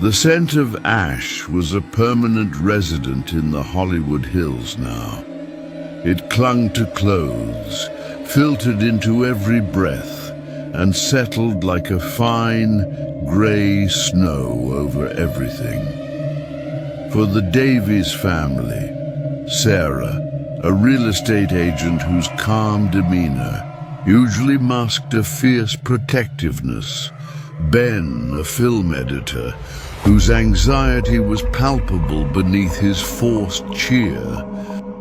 The scent of ash was a permanent resident in the Hollywood Hills now. It clung to clothes, filtered into every breath, and settled like a fine, gray snow over everything. For the Davies family, Sarah, a real estate agent whose calm demeanor usually masked a fierce protectiveness, Ben, a film editor, whose anxiety was palpable beneath his forced cheer,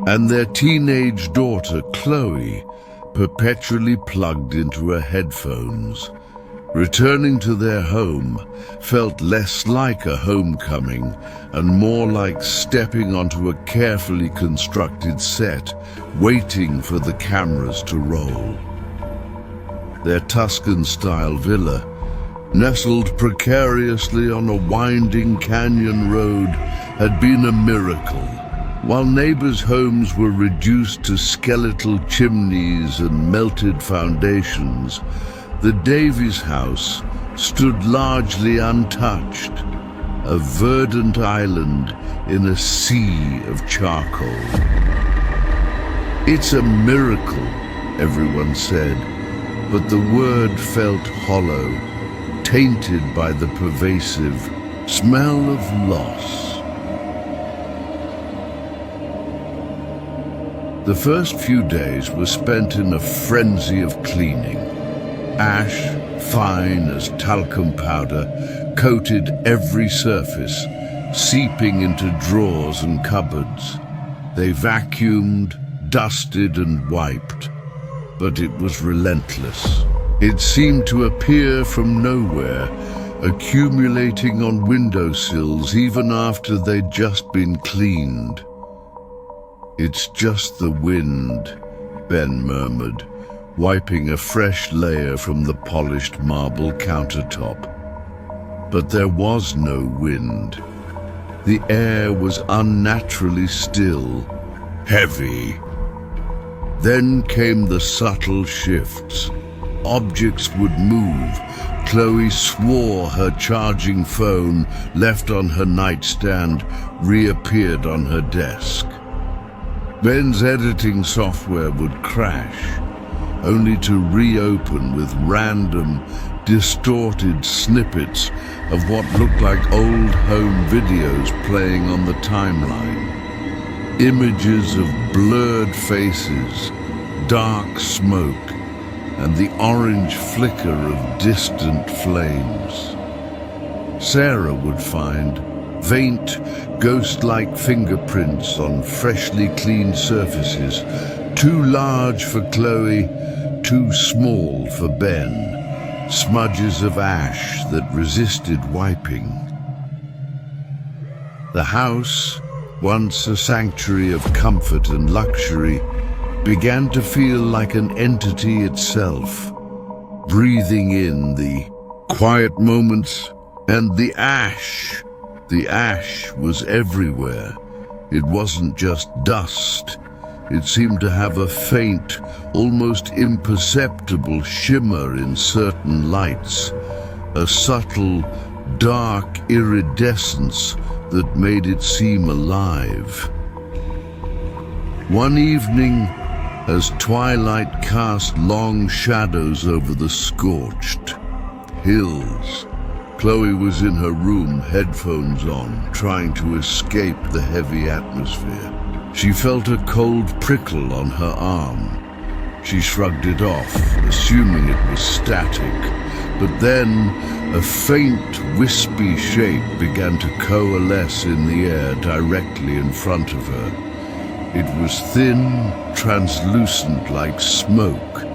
and their teenage daughter, Chloe, perpetually plugged into her headphones. Returning to their home felt less like a homecoming and more like stepping onto a carefully constructed set, waiting for the cameras to roll. Their Tuscan-style villa, nestled precariously on a winding canyon road, had been a miracle. While neighbors' homes were reduced to skeletal chimneys and melted foundations, the Davies house stood largely untouched, a verdant island in a sea of charcoal. "It's a miracle," everyone said, but the word felt hollow, tainted by the pervasive smell of loss. The first few days were spent in a frenzy of cleaning. Ash, fine as talcum powder, coated every surface, seeping into drawers and cupboards. They vacuumed, dusted, and wiped, but it was relentless. It seemed to appear from nowhere, accumulating on windowsills even after they'd just been cleaned. "It's just the wind," Ben murmured, wiping a fresh layer from the polished marble countertop. But there was no wind. The air was unnaturally still, heavy. Then came the subtle shifts. Objects would move. Chloe swore her charging phone, left on her nightstand, reappeared on her desk. Ben's editing software would crash, only to reopen with random, distorted snippets of what looked like old home videos playing on the timeline. Images of blurred faces, dark smoke, and the orange flicker of distant flames. Sarah would find faint, ghost-like fingerprints on freshly cleaned surfaces, too large for Chloe, too small for Ben, smudges of ash that resisted wiping. The house, once a sanctuary of comfort and luxury, began to feel like an entity itself, breathing in the quiet moments and the ash. The ash was everywhere. It wasn't just dust. It seemed to have a faint, almost imperceptible shimmer in certain lights, a subtle, dark iridescence that made it seem alive. One evening, as twilight cast long shadows over the scorched hills, Chloe was in her room, headphones on, trying to escape the heavy atmosphere. She felt a cold prickle on her arm. She shrugged it off, assuming it was static. But then, a faint, wispy shape began to coalesce in the air directly in front of her. It was thin, translucent like smoke,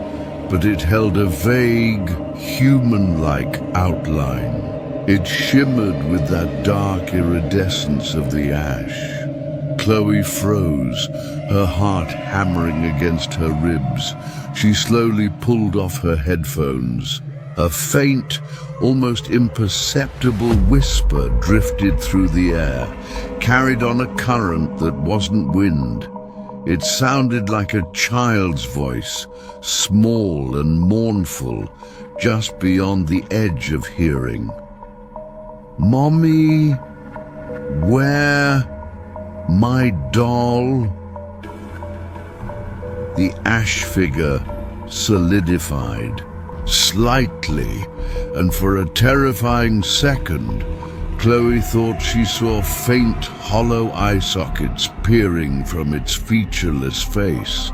but it held a vague, human-like outline. It shimmered with that dark iridescence of the ash. Chloe froze, her heart hammering against her ribs. She slowly pulled off her headphones. A faint, almost imperceptible whisper drifted through the air, carried on a current that wasn't wind. It sounded like a child's voice, small and mournful, just beyond the edge of hearing. "Mommy, where my doll?" The ash figure solidified, slightly, and for a terrifying second, Chloe thought she saw faint, hollow eye sockets peering from its featureless face.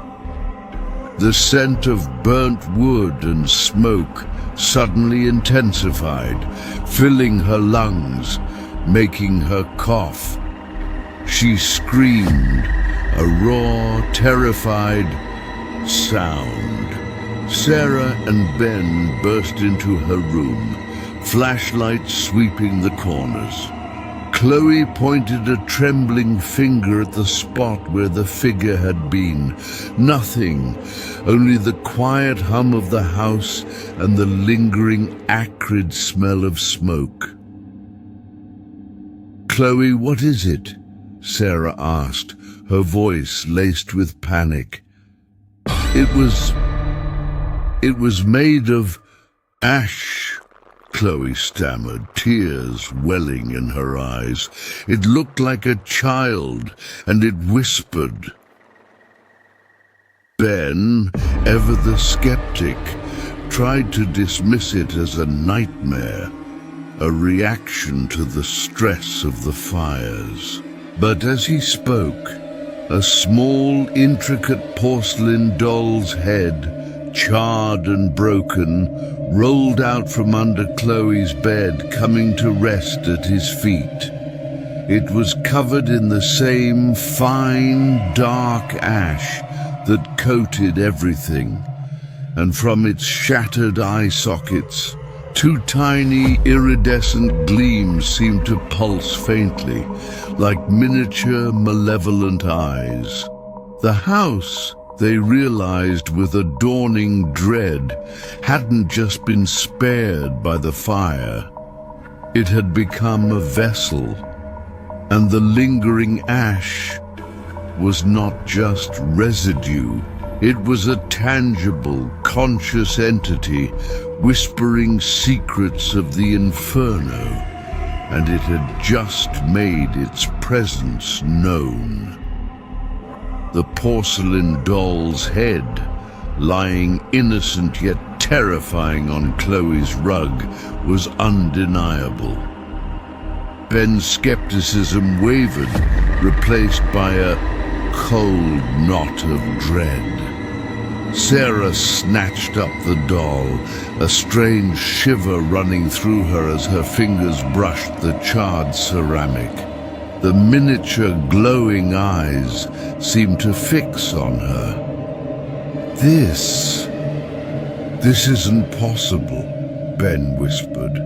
The scent of burnt wood and smoke suddenly intensified, filling her lungs, making her cough. She screamed, a raw, terrified sound. Sarah and Ben burst into her room, flashlights sweeping the corners. Chloe pointed a trembling finger at the spot where the figure had been. Nothing, only the quiet hum of the house and the lingering, acrid smell of smoke. "Chloe, what is it?" Sarah asked, her voice laced with panic. It was made of ash," Chloe stammered, tears welling in her eyes. "It looked like a child, and it whispered." Ben, ever the skeptic, tried to dismiss it as a nightmare, a reaction to the stress of the fires. But as he spoke, a small, intricate porcelain doll's head, charred and broken, rolled out from under Chloe's bed, coming to rest at his feet. It was covered in the same fine, dark ash that coated everything, and from its shattered eye sockets, two tiny, iridescent gleams seemed to pulse faintly, like miniature, malevolent eyes. The house, they realized with a dawning dread, hadn't just been spared by the fire. It had become a vessel, and the lingering ash was not just residue. It was a tangible, conscious entity whispering secrets of the inferno, and it had just made its presence known. The porcelain doll's head, lying innocent yet terrifying on Chloe's rug, was undeniable. Ben's skepticism wavered, replaced by a cold knot of dread. Sarah snatched up the doll, a strange shiver running through her as her fingers brushed the charred ceramic. The miniature glowing eyes seemed to fix on her. This isn't possible," Ben whispered,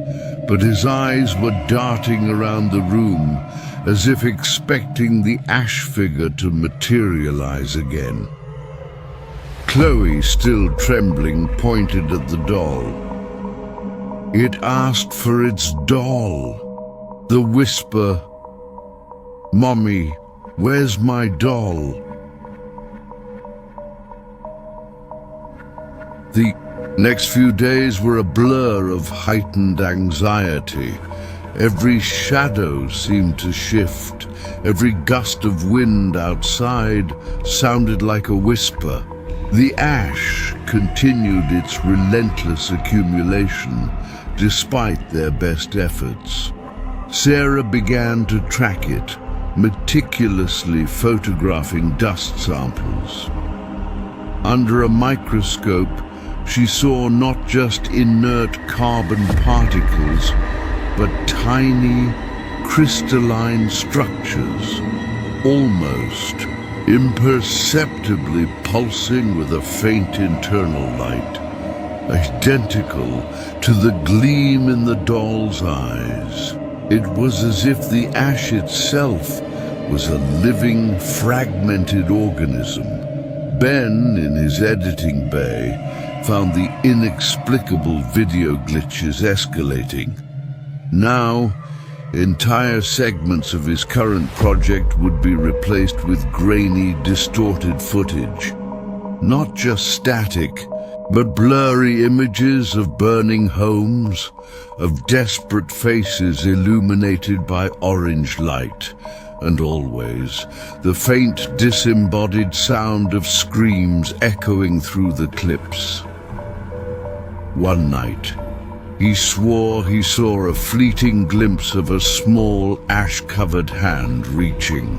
but his eyes were darting around the room as if expecting the ash figure to materialize again. Chloe, still trembling, pointed at the doll. It asked for its doll. The whisper, "Mommy, where's my doll?" The next few days were a blur of heightened anxiety. Every shadow seemed to shift. Every gust of wind outside sounded like a whisper. The ash continued its relentless accumulation, despite their best efforts. Sarah began to track it, meticulously photographing dust samples. Under a microscope, she saw not just inert carbon particles, but tiny, crystalline structures, almost imperceptibly pulsing with a faint internal light, identical to the gleam in the doll's eyes. It was as if the ash itself was a living, fragmented organism. Ben, in his editing bay, found the inexplicable video glitches escalating. Now, entire segments of his current project would be replaced with grainy, distorted footage. Not just static, but blurry images of burning homes, of desperate faces illuminated by orange light, and always the faint disembodied sound of screams echoing through the clips. One night, he swore he saw a fleeting glimpse of a small ash-covered hand reaching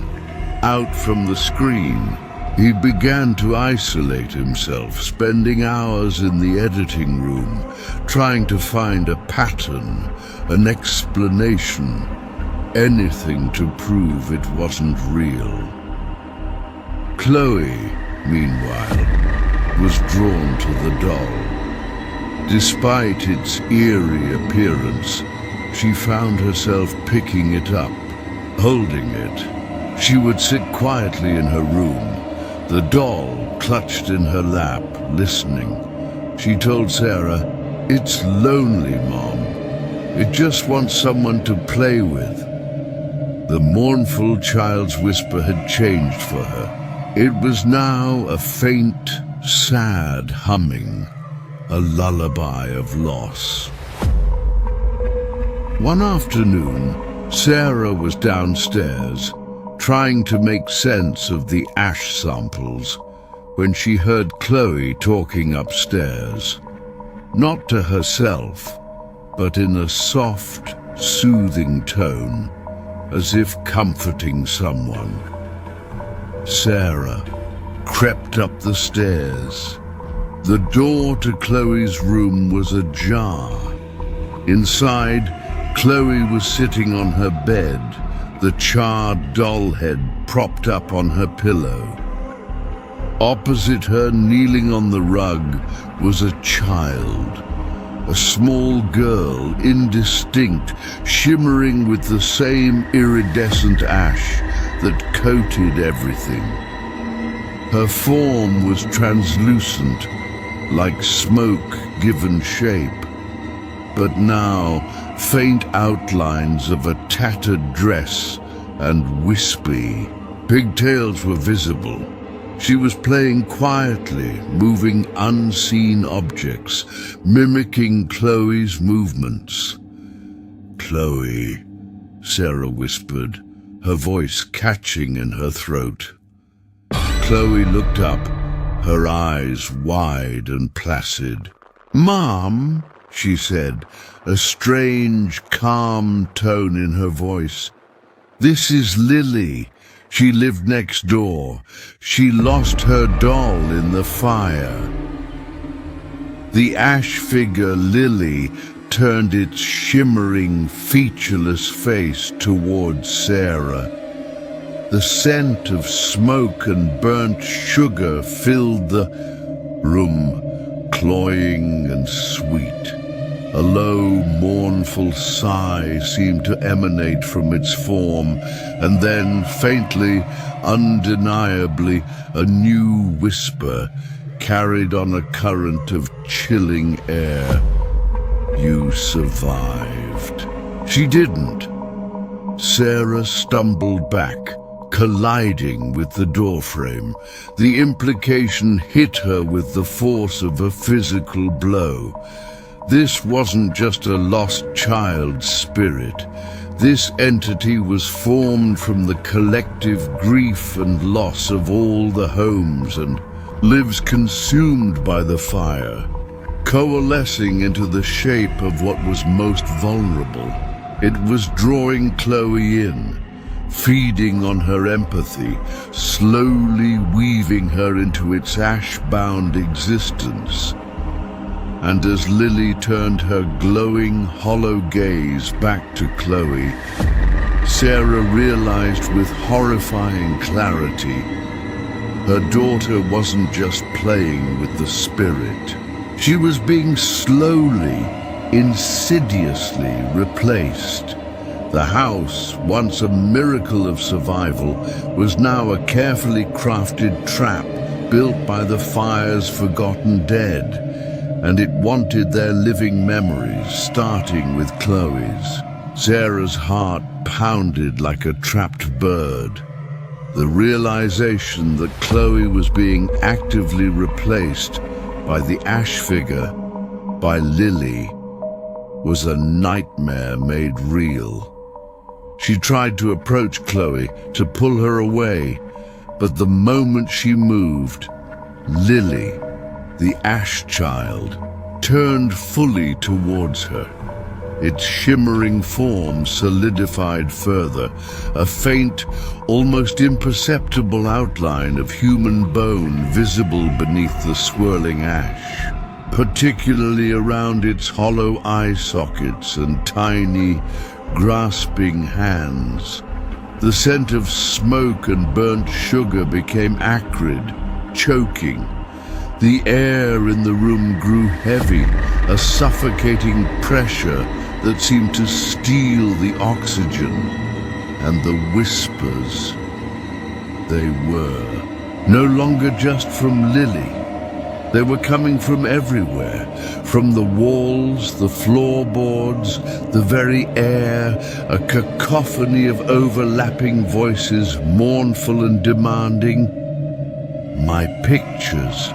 out from the screen. He began to isolate himself, spending hours in the editing room, trying to find a pattern, an explanation, anything to prove it wasn't real. Chloe, meanwhile, was drawn to the doll. Despite its eerie appearance, she found herself picking it up, holding it. She would sit quietly in her room, the doll clutched in her lap, listening. She told Sarah, "It's lonely, Mom. It just wants someone to play with." The mournful child's whisper had changed for her. It was now a faint, sad humming, a lullaby of loss. One afternoon, Sarah was downstairs, trying to make sense of the ash samples, when she heard Chloe talking upstairs. Not to herself, but in a soft, soothing tone, as if comforting someone. Sarah crept up the stairs. The door to Chloe's room was ajar. Inside, Chloe was sitting on her bed, the charred doll head propped up on her pillow. Opposite her, kneeling on the rug, was a child, a small girl, indistinct, shimmering with the same iridescent ash that coated everything. Her form was translucent, like smoke given shape, but now faint outlines of a tattered dress and wispy pigtails were visible. She was playing quietly, moving unseen objects, mimicking Chloe's movements. "Chloe," Sarah whispered, her voice catching in her throat. Chloe looked up, her eyes wide and placid. "Mom," she said, a strange, calm tone in her voice. "This is Lily. She lived next door. She lost her doll in the fire." The ash figure Lily turned its shimmering, featureless face towards Sarah. The scent of smoke and burnt sugar filled the room, cloying and sweet. A low, mournful sigh seemed to emanate from its form, and then, faintly, undeniably, a new whisper carried on a current of chilling air. "You survived." She didn't. Sarah stumbled back, colliding with the doorframe. The implication hit her with the force of a physical blow. This wasn't just a lost child's spirit. This entity was formed from the collective grief and loss of all the homes and lives consumed by the fire, coalescing into the shape of what was most vulnerable. It was drawing Chloe in, feeding on her empathy, slowly weaving her into its ash-bound existence. And as Lily turned her glowing, hollow gaze back to Chloe, Sarah realized with horrifying clarity her daughter wasn't just playing with the spirit. She was being slowly, insidiously replaced. The house, once a miracle of survival, was now a carefully crafted trap built by the fire's forgotten dead. And it wanted their living memories, starting with Chloe's. Sarah's heart pounded like a trapped bird. The realization that Chloe was being actively replaced by the ash figure, by Lily, was a nightmare made real. She tried to approach Chloe, to pull her away, but the moment she moved, Lily, the ash child, turned fully towards her. Its shimmering form solidified further, a faint, almost imperceptible outline of human bone visible beneath the swirling ash, particularly around its hollow eye sockets and tiny, grasping hands. The scent of smoke and burnt sugar became acrid, choking. The air in the room grew heavy, a suffocating pressure that seemed to steal the oxygen. And the whispers, they were no longer just from Lily. They were coming from everywhere, from the walls, the floorboards, the very air, a cacophony of overlapping voices, mournful and demanding. My pictures,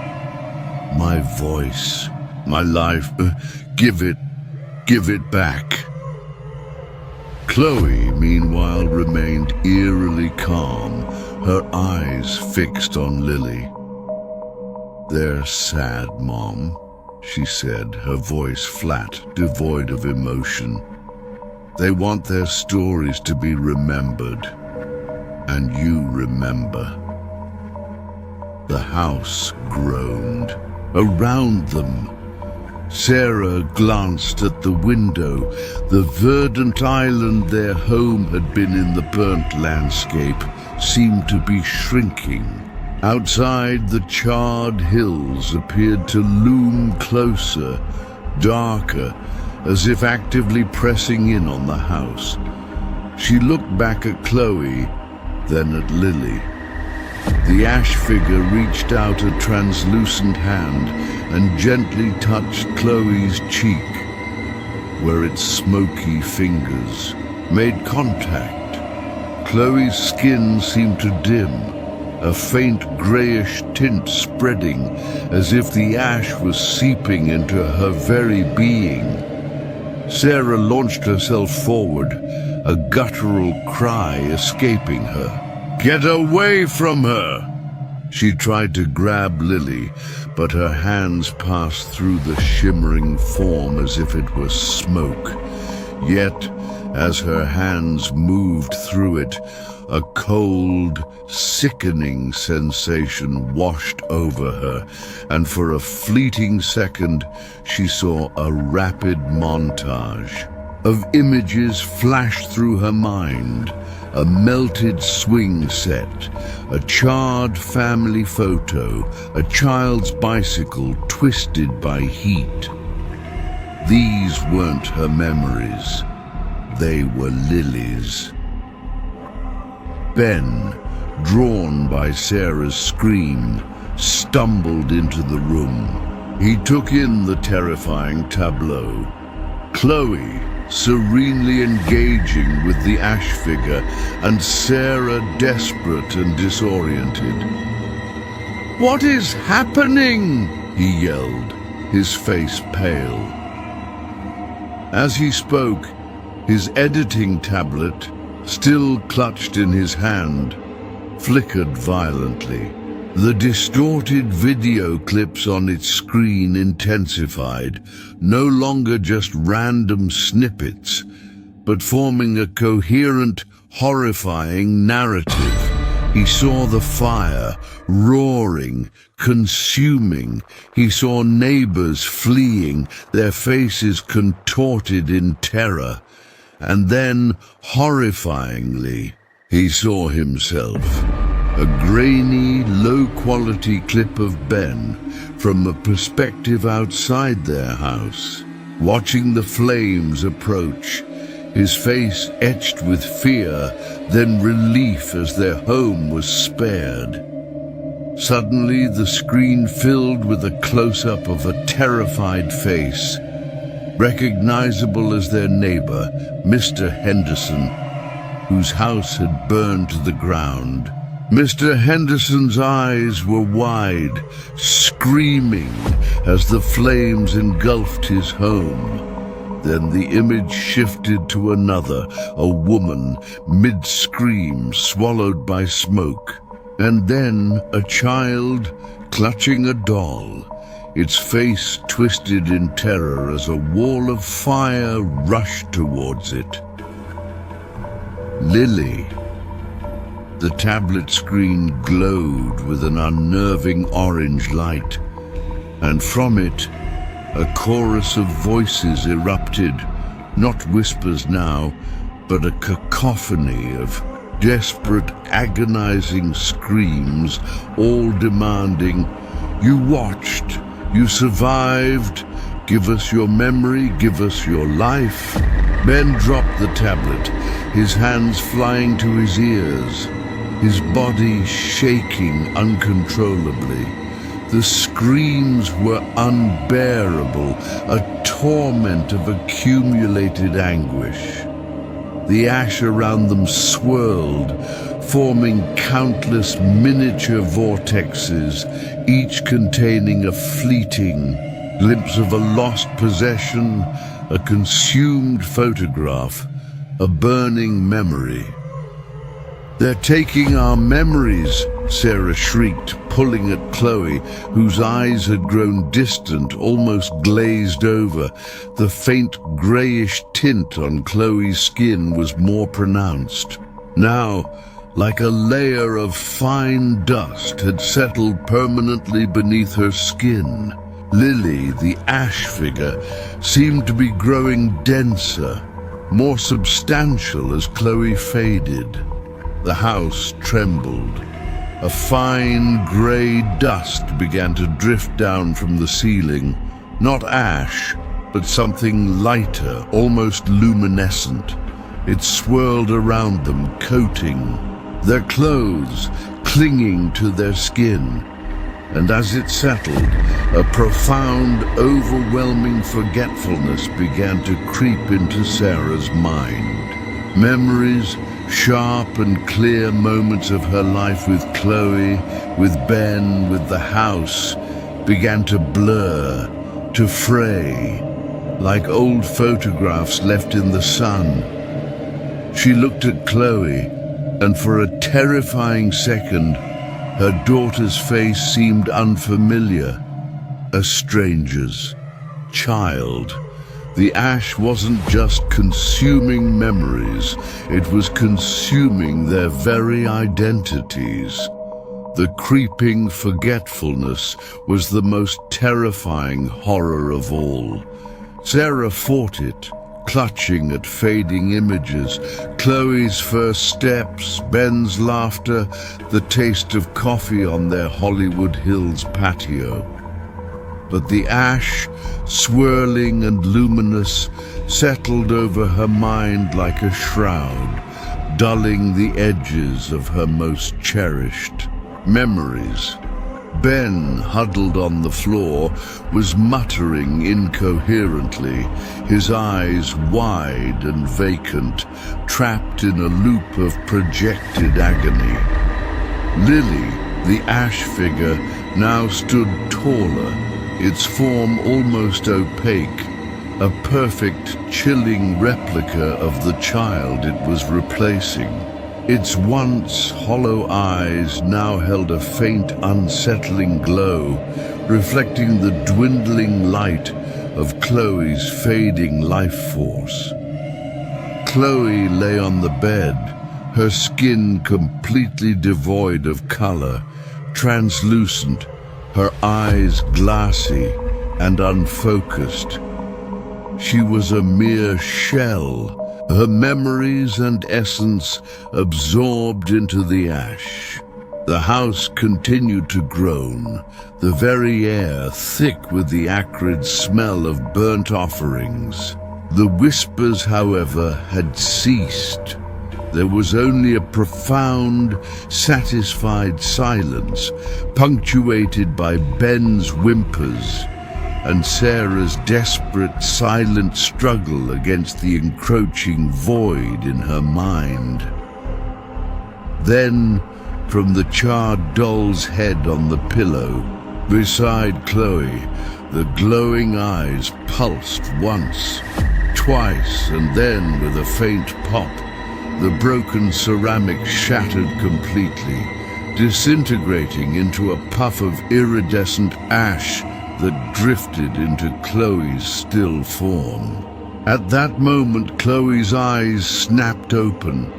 my voice, my life, give it back. Chloe, meanwhile, remained eerily calm, her eyes fixed on Lily. "They're sad, Mom," she said, her voice flat, devoid of emotion. "They want their stories to be remembered, and you remember." The house groaned. Around them, Sarah glanced at the window. The verdant island their home had been in the burnt landscape seemed to be shrinking. Outside, the charred hills appeared to loom closer, darker, as if actively pressing in on the house. She looked back at Chloe, then at Lily. The ash figure reached out a translucent hand and gently touched Chloe's cheek, where its smoky fingers made contact. Chloe's skin seemed to dim, a faint grayish tint spreading, as if the ash was seeping into her very being. Sarah launched herself forward, a guttural cry escaping her. "Get away from her!" She tried to grab Lily, but her hands passed through the shimmering form as if it were smoke. Yet, as her hands moved through it, a cold, sickening sensation washed over her, and for a fleeting second she saw a rapid montage of images flash through her mind. A melted swing set, a charred family photo, a child's bicycle twisted by heat. These weren't her memories. They were Lily's. Ben, drawn by Sarah's scream, stumbled into the room. He took in the terrifying tableau. Chloe, serenely engaging with the ash figure, and Sarah desperate and disoriented. "What is happening?" he yelled, his face pale. As he spoke, his editing tablet, still clutched in his hand, flickered violently. The distorted video clips on its screen intensified, no longer just random snippets, but forming a coherent, horrifying narrative. He saw the fire, roaring, consuming. He saw neighbors fleeing, their faces contorted in terror. And then, horrifyingly, he saw himself. A grainy, low-quality clip of Ben from a perspective outside their house, watching the flames approach, his face etched with fear, then relief as their home was spared. Suddenly, the screen filled with a close-up of a terrified face, recognizable as their neighbor, Mr. Henderson, whose house had burned to the ground. Mr. Henderson's eyes were wide, screaming as the flames engulfed his home. Then the image shifted to another, a woman, mid-scream, swallowed by smoke. And then a child clutching a doll, its face twisted in terror as a wall of fire rushed towards it. Lily. The tablet screen glowed with an unnerving orange light, and from it, a chorus of voices erupted, not whispers now, but a cacophony of desperate, agonizing screams, all demanding, "You watched, you survived, give us your memory, give us your life." Ben dropped the tablet, his hands flying to his ears, his body shaking uncontrollably. The screams were unbearable, a torment of accumulated anguish. The ash around them swirled, forming countless miniature vortexes, each containing a fleeting glimpse of a lost possession, a consumed photograph, a burning memory. "They're taking our memories," Sarah shrieked, pulling at Chloe, whose eyes had grown distant, almost glazed over. The faint grayish tint on Chloe's skin was more pronounced. Now, like a layer of fine dust had settled permanently beneath her skin. Lily, the ash figure, seemed to be growing denser, more substantial as Chloe faded. The house trembled. A fine grey dust began to drift down from the ceiling. Not ash, but something lighter, almost luminescent. It swirled around them, coating their clothes, clinging to their skin. And as it settled, a profound, overwhelming forgetfulness began to creep into Sarah's mind. Memories, sharp and clear moments of her life with Chloe, with Ben, with the house, began to blur, to fray, like old photographs left in the sun. She looked at Chloe, and for a terrifying second, her daughter's face seemed unfamiliar, a stranger's, child. The ash wasn't just consuming memories, it was consuming their very identities. The creeping forgetfulness was the most terrifying horror of all. Sarah fought it, clutching at fading images, Chloe's first steps, Ben's laughter, the taste of coffee on their Hollywood Hills patio. But the ash, swirling and luminous, settled over her mind like a shroud, dulling the edges of her most cherished memories. Ben, huddled on the floor, was muttering incoherently, his eyes wide and vacant, trapped in a loop of projected agony. Lily, the ash figure, now stood taller, its form almost opaque, a perfect, chilling replica of the child it was replacing. Its once hollow eyes now held a faint, unsettling glow, reflecting the dwindling light of Chloe's fading life force. Chloe lay on the bed, her skin completely devoid of color, translucent, her eyes glassy and unfocused. She was a mere shell, her memories and essence absorbed into the ash. The house continued to groan, the very air thick with the acrid smell of burnt offerings. The whispers, however, had ceased. There was only a profound, satisfied silence, punctuated by Ben's whimpers and Sarah's desperate, silent struggle against the encroaching void in her mind. Then, from the charred doll's head on the pillow. Beside Chloe, the glowing eyes pulsed once, twice, and then, with a faint pop, the broken ceramic shattered completely, disintegrating into a puff of iridescent ash that drifted into Chloe's still form. At that moment, Chloe's eyes snapped open.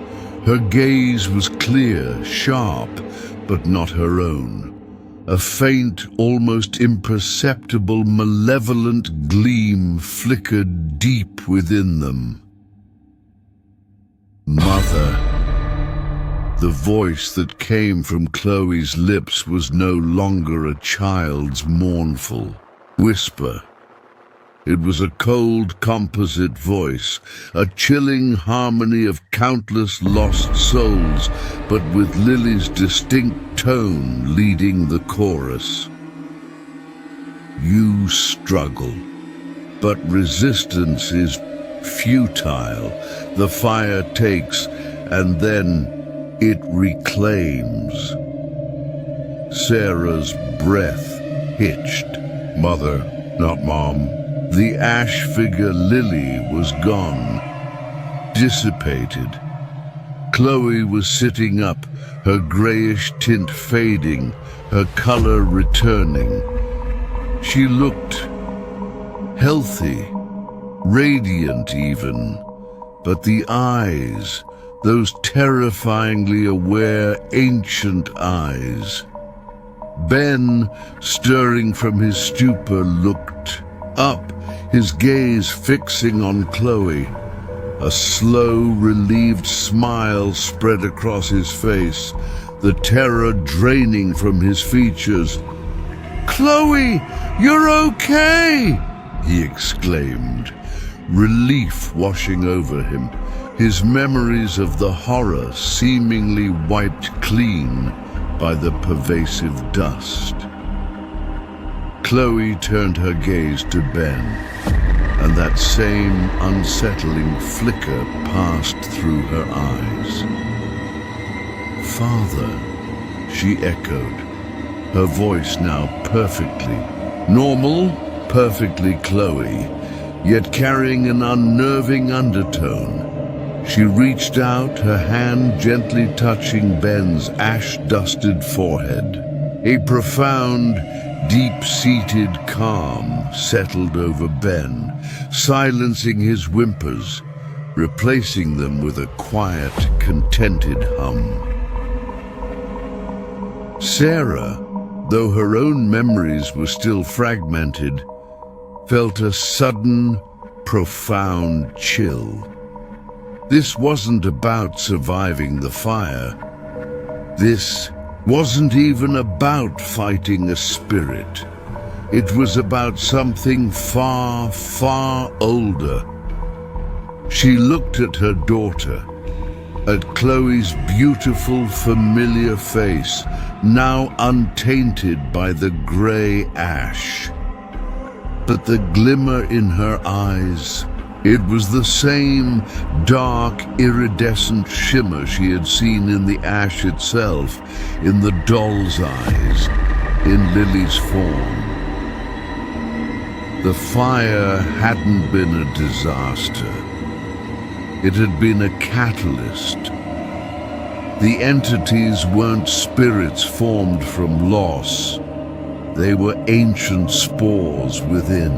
Her gaze was clear, sharp, but not her own. A faint, almost imperceptible, malevolent gleam flickered deep within them. Mother. The voice that came from Chloe's lips was no longer a child's mournful whisper. It was a cold, composite voice, a chilling harmony of countless lost souls, but with Lily's distinct tone leading the chorus. You struggle, but resistance is futile. The fire takes, and then it reclaims. Sarah's breath hitched. Mother, not Mom. The ash figure Lily was gone, dissipated. Chloe was sitting up, her grayish tint fading, her color returning. She looked healthy, radiant even, but the eyes, those terrifyingly aware, ancient eyes. Ben, stirring from his stupor, looked up, his gaze fixing on Chloe. A slow, relieved smile spread across his face, the terror draining from his features. "Chloe, you're okay!" he exclaimed, relief washing over him, his memories of the horror seemingly wiped clean by the pervasive dust. Chloe turned her gaze to Ben, and that same unsettling flicker passed through her eyes. "Father," she echoed, her voice now perfectly normal, perfectly Chloe, yet carrying an unnerving undertone. She reached out, her hand gently touching Ben's ash-dusted forehead. A profound, deep-seated calm settled over Ben, silencing his whimpers, replacing them with a quiet, contented hum. Sarah, though her own memories were still fragmented, felt a sudden, profound chill. This wasn't about surviving the fire. This wasn't even about fighting a spirit. It was about something far, far older. She looked at her daughter, at Chloe's beautiful, familiar face, now untainted by the gray ash. But the glimmer in her eyes, it was the same dark, iridescent shimmer she had seen in the ash itself, in the doll's eyes, in Lily's form. The fire hadn't been a disaster. It had been a catalyst. The entities weren't spirits formed from loss. They were ancient spores within.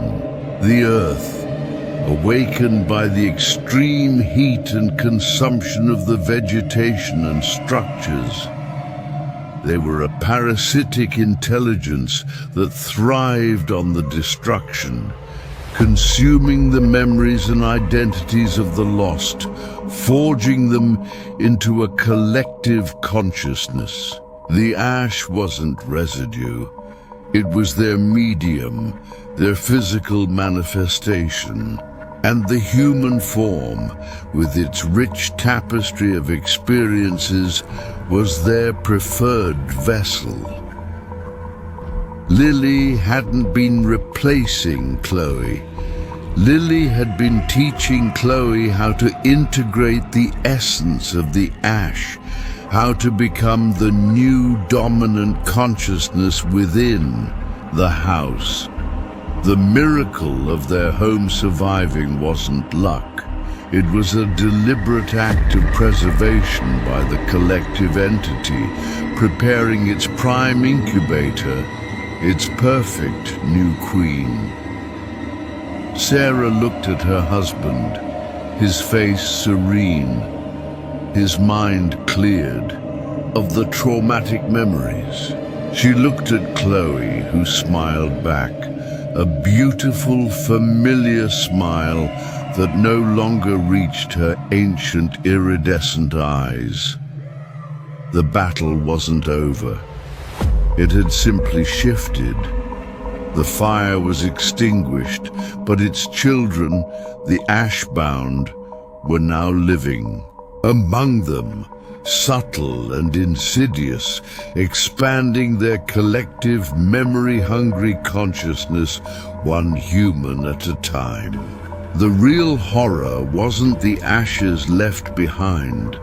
The earth, awakened by the extreme heat and consumption of the vegetation and structures. They were a parasitic intelligence that thrived on the destruction, consuming the memories and identities of the lost, forging them into a collective consciousness. The ash wasn't residue. It was their medium, their physical manifestation. And the human form, with its rich tapestry of experiences, was their preferred vessel. Lily hadn't been replacing Chloe. Lily had been teaching Chloe how to integrate the essence of the ash, how to become the new dominant consciousness within the house. The miracle of their home surviving wasn't luck. It was a deliberate act of preservation by the collective entity, preparing its prime incubator, its perfect new queen. Sarah looked at her husband, his face serene, his mind cleared of the traumatic memories. She looked at Chloe, who smiled back, a beautiful, familiar smile that no longer reached her ancient, iridescent eyes. The battle wasn't over. It had simply shifted. The fire was extinguished, but its children, the ash-bound, were now living. Among them, subtle and insidious, expanding their collective memory-hungry consciousness, one human at a time. The real horror wasn't the ashes left behind,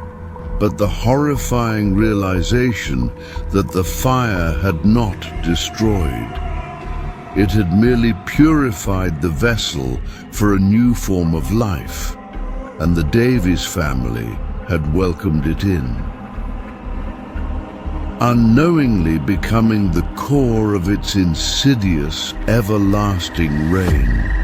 but the horrifying realization that the fire had not destroyed. It had merely purified the vessel for a new form of life, and the Davies family had welcomed it in, unknowingly becoming the core of its insidious, everlasting reign.